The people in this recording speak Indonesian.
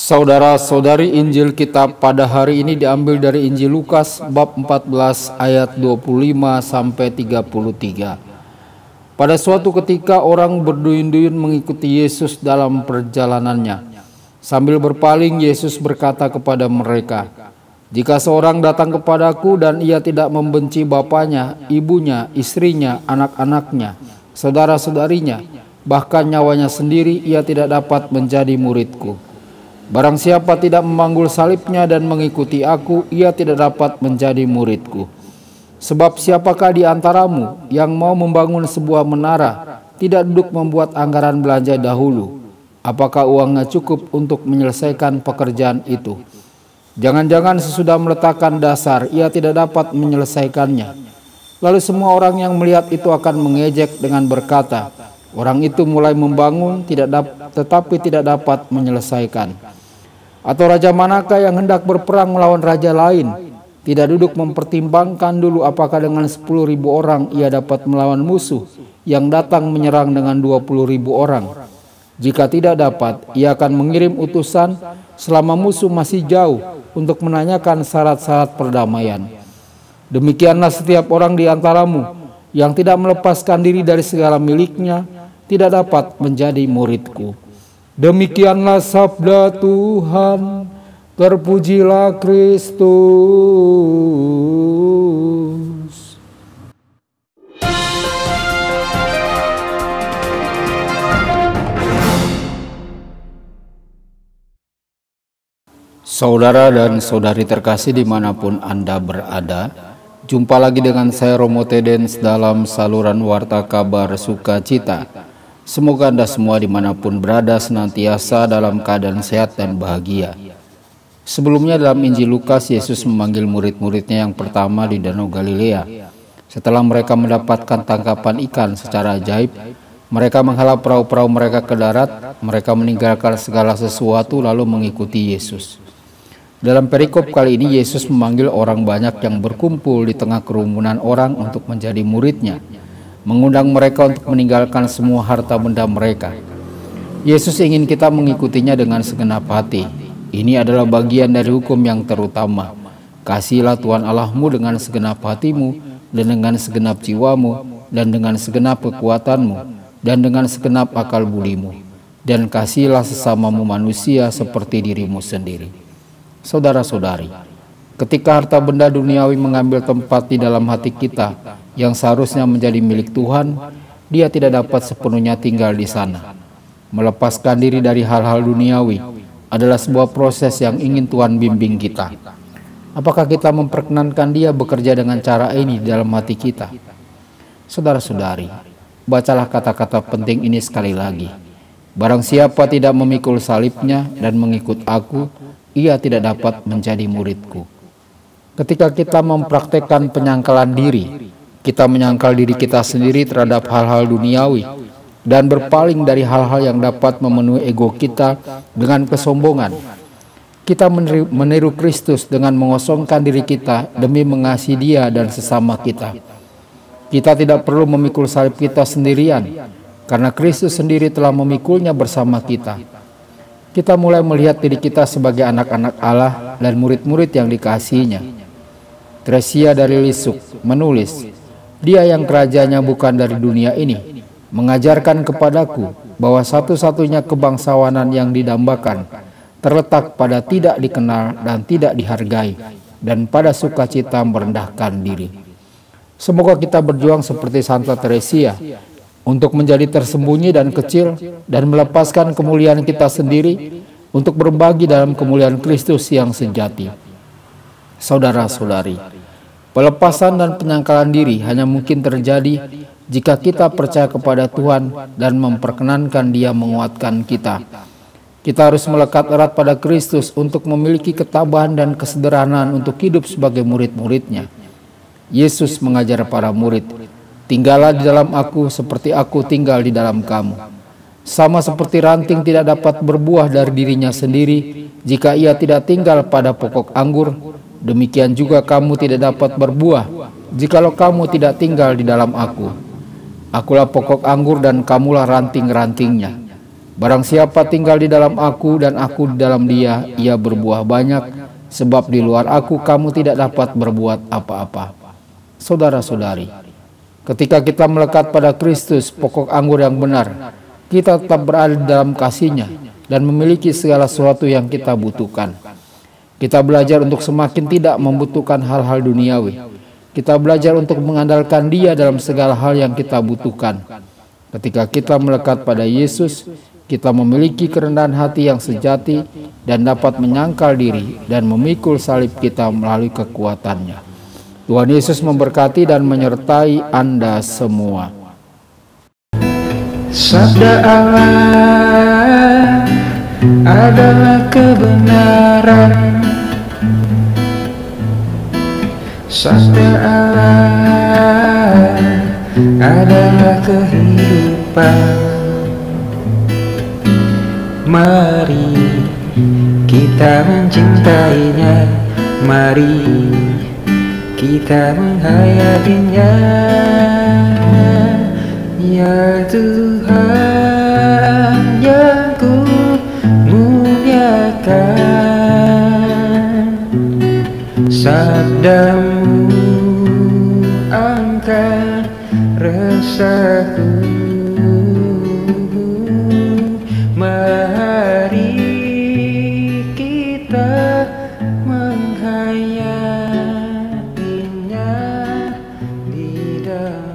Saudara-saudari, Injil kita pada hari ini diambil dari Injil Lukas bab 14 ayat 25 sampai 33. Pada suatu ketika orang berduyun-duyun mengikuti Yesus dalam perjalanannya. Sambil berpaling, Yesus berkata kepada mereka, "Jika seorang datang kepadaku dan ia tidak membenci bapaknya, ibunya, istrinya, anak-anaknya, saudara-saudarinya, bahkan nyawanya sendiri, ia tidak dapat menjadi muridku. Barang siapa tidak memanggul salibnya dan mengikuti aku, ia tidak dapat menjadi muridku. Sebab siapakah di antaramu yang mau membangun sebuah menara, tidak duduk membuat anggaran belanja dahulu? Apakah uangnya cukup untuk menyelesaikan pekerjaan itu? Jangan-jangan sesudah meletakkan dasar, ia tidak dapat menyelesaikannya." Lalu semua orang yang melihat itu akan mengejek dengan berkata, "Orang itu mulai membangun, tetapi tidak dapat menyelesaikan." Atau raja manakah yang hendak berperang melawan raja lain, tidak duduk mempertimbangkan dulu apakah dengan 10.000 orang ia dapat melawan musuh yang datang menyerang dengan 20.000 orang? Jika tidak dapat, ia akan mengirim utusan selama musuh masih jauh untuk menanyakan syarat-syarat perdamaian. Demikianlah setiap orang di antaramu yang tidak melepaskan diri dari segala miliknya tidak dapat menjadi muridku." Demikianlah sabda Tuhan. Terpujilah Kristus. Saudara dan saudari terkasih dimanapun Anda berada, jumpa lagi dengan saya Romo Tedens dalam saluran Warta Kabar Sukacita. Semoga Anda semua dimanapun berada senantiasa dalam keadaan sehat dan bahagia. Sebelumnya dalam Injil Lukas, Yesus memanggil murid-muridnya yang pertama di Danau Galilea. Setelah mereka mendapatkan tangkapan ikan secara ajaib, mereka menghala perahu-perahu mereka ke darat. Mereka meninggalkan segala sesuatu lalu mengikuti Yesus. Dalam perikop kali ini, Yesus memanggil orang banyak yang berkumpul di tengah kerumunan orang untuk menjadi muridnya, mengundang mereka untuk meninggalkan semua harta benda mereka. Yesus ingin kita mengikutinya dengan segenap hati. Ini adalah bagian dari hukum yang terutama. Kasihilah Tuhan Allahmu dengan segenap hatimu, dan dengan segenap jiwamu, dan dengan segenap kekuatanmu, dan dengan segenap akal budimu. Dan kasihilah sesamamu manusia seperti dirimu sendiri. Saudara-saudari, ketika harta benda duniawi mengambil tempat di dalam hati kita yang seharusnya menjadi milik Tuhan, dia tidak dapat sepenuhnya tinggal di sana. Melepaskan diri dari hal-hal duniawi adalah sebuah proses yang ingin Tuhan bimbing kita. Apakah kita memperkenankan Dia bekerja dengan cara ini di dalam hati kita? Saudara-saudari, bacalah kata-kata penting ini sekali lagi. Barang siapa tidak memikul salibnya dan mengikut aku, ia tidak dapat menjadi muridku. Ketika kita mempraktekkan penyangkalan diri, kita menyangkal diri kita sendiri terhadap hal-hal duniawi dan berpaling dari hal-hal yang dapat memenuhi ego kita dengan kesombongan. Kita meniru Kristus dengan mengosongkan diri kita demi mengasihi Dia dan sesama kita. Kita tidak perlu memikul salib kita sendirian, karena Kristus sendiri telah memikulnya bersama kita. Kita mulai melihat diri kita sebagai anak-anak Allah dan murid-murid yang dikasihinya. Tresia dari Lisuk menulis, "Dia yang kerajaannya bukan dari dunia ini, mengajarkan kepadaku bahwa satu-satunya kebangsawanan yang didambakan terletak pada tidak dikenal dan tidak dihargai, dan pada sukacita merendahkan diri." Semoga kita berjuang seperti Santa Teresia, untuk menjadi tersembunyi dan kecil dan melepaskan kemuliaan kita sendiri untuk berbagi dalam kemuliaan Kristus yang sejati. Saudara-saudari, pelepasan dan penyangkalan diri hanya mungkin terjadi jika kita percaya kepada Tuhan dan memperkenankan Dia menguatkan kita. Kita harus melekat erat pada Kristus untuk memiliki ketabahan dan kesederhanaan untuk hidup sebagai murid-muridnya. Yesus mengajar para murid, "Tinggallah di dalam aku seperti aku tinggal di dalam kamu." Sama seperti ranting tidak dapat berbuah dari dirinya sendiri jika ia tidak tinggal pada pokok anggur, demikian juga kamu tidak dapat berbuah jikalau kamu tidak tinggal di dalam aku. Akulah pokok anggur dan kamulah ranting-rantingnya. Barang siapa tinggal di dalam aku dan aku di dalam dia, ia berbuah banyak, sebab di luar aku kamu tidak dapat berbuat apa-apa. Saudara-saudari, ketika kita melekat pada Kristus, pokok anggur yang benar, kita tetap berada dalam kasih-Nya dan memiliki segala sesuatu yang kita butuhkan. Kita belajar untuk semakin tidak membutuhkan hal-hal duniawi. Kita belajar untuk mengandalkan Dia dalam segala hal yang kita butuhkan. Ketika kita melekat pada Yesus, kita memiliki kerendahan hati yang sejati dan dapat menyangkal diri dan memikul salib kita melalui kekuatannya. Tuhan Yesus memberkati dan menyertai Anda semua. Sabda Allah adalah kebenaran. Sabda Allah adalah kehidupan. Mari kita mencintainya, mari kita menghayatinya. Ya Tuhan yang ku muliakan, sabdamu angkat resahku. Mari kita menghayatinya di dalam